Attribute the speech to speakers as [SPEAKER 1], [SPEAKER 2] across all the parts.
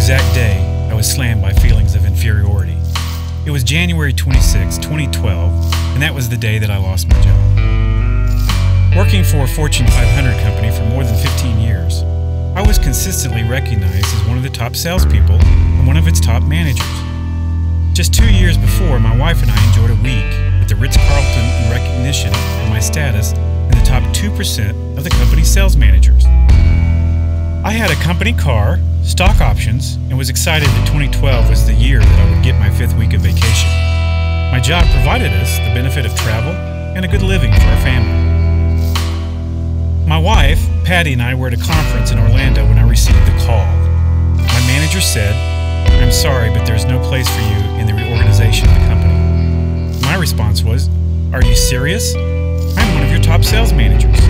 [SPEAKER 1] exact day I was slammed by feelings of inferiority. It was January 26, 2012, and that was the day that I lost my job. Working for a Fortune 500 company for more than 15 years, I was consistently recognized as one of the top salespeople and one of its top managers. Just 2 years before, my wife and I enjoyed a week at the Ritz-Carlton in recognition of my status in the top 2% of the company's sales managers. I had a company car, stock options, and was excited that 2012 was the year that I would get my 5th week of vacation. My job provided us the benefit of travel and a good living for our family. My wife, Patty, and I were at a conference in Orlando when I received the call. My manager said, "I'm sorry, but there's no place for you in the reorganization of the company." My response was, "Are you serious? I'm one of your top sales managers.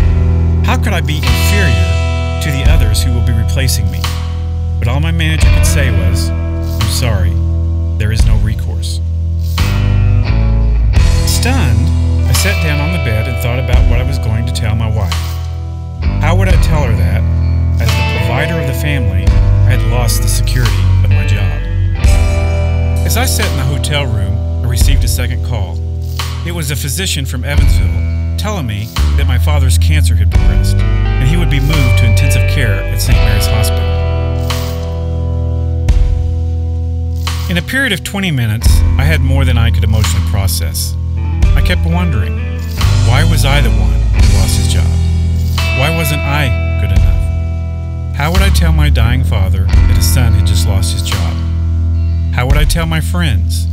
[SPEAKER 1] How could I be inferior to the others who will be replacing me?" But all my manager could say was, "I'm sorry, there is no recourse." Stunned, I sat down on the bed and thought about what I was going to tell my wife. How would I tell her that, as the provider of the family, I had lost the security of my job? As I sat in the hotel room, I received a second call. It was a physician from Evansville telling me that my father's cancer had progressed, and he would be moved to intensive care at St. Mary's Hospital. In a period of 20 minutes, I had more than I could emotionally process. I kept wondering, why was I the one who lost his job? Why wasn't I good enough? How would I tell my dying father that his son had just lost his job? How would I tell my friends?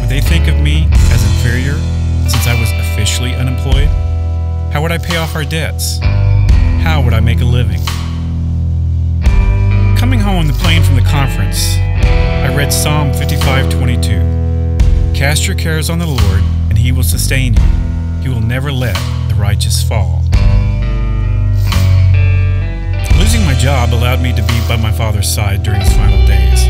[SPEAKER 1] Would they think of me as inferior since I was officially unemployed? How would I pay off our debts? How would I make a living? Coming home on the plane from the conference, I read Psalm 55:22. "Cast your cares on the Lord, and He will sustain you. He will never let the righteous fall." Losing my job allowed me to be by my father's side during his final days.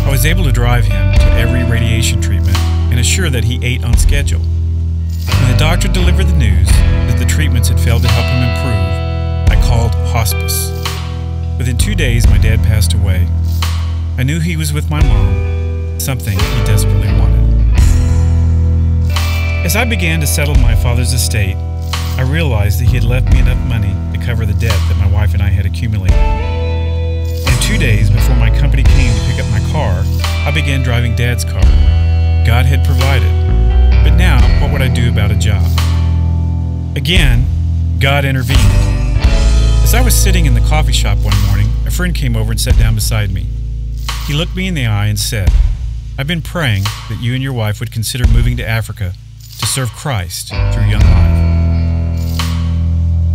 [SPEAKER 1] I was able to drive him to every radiation treatment and assure that he ate on schedule. When the doctor delivered the news that the treatments had failed to help him improve, I called hospice. Within 2 days, my dad passed away. I knew he was with my mom, something he desperately wanted. As I began to settle my father's estate, I realized that he had left me enough money to cover the debt that my wife and I had accumulated. And 2 days before my company came to pick up my car, I began driving Dad's car. God had provided, but now what would I do about a job? Again, God intervened. As I was sitting in the coffee shop one morning, a friend came over and sat down beside me. He looked me in the eye and said, "I've been praying that you and your wife would consider moving to Africa to serve Christ through Young Life."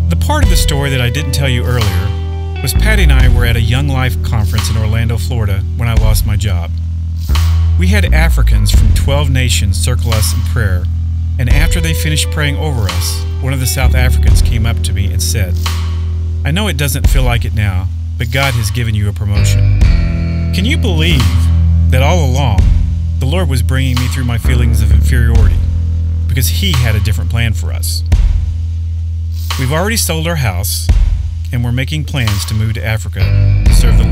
[SPEAKER 1] The part of the story that I didn't tell you earlier was Patty and I were at a Young Life conference in Orlando, Florida when I lost my job. We had Africans from 12 nations circle us in prayer, and after they finished praying over us, one of the South Africans came up to me and said, "I know it doesn't feel like it now, but God has given you a promotion." Can you believe that all along, the Lord was bringing me through my feelings of inferiority because He had a different plan for us? We've already sold our house, and we're making plans to move to Africa to serve the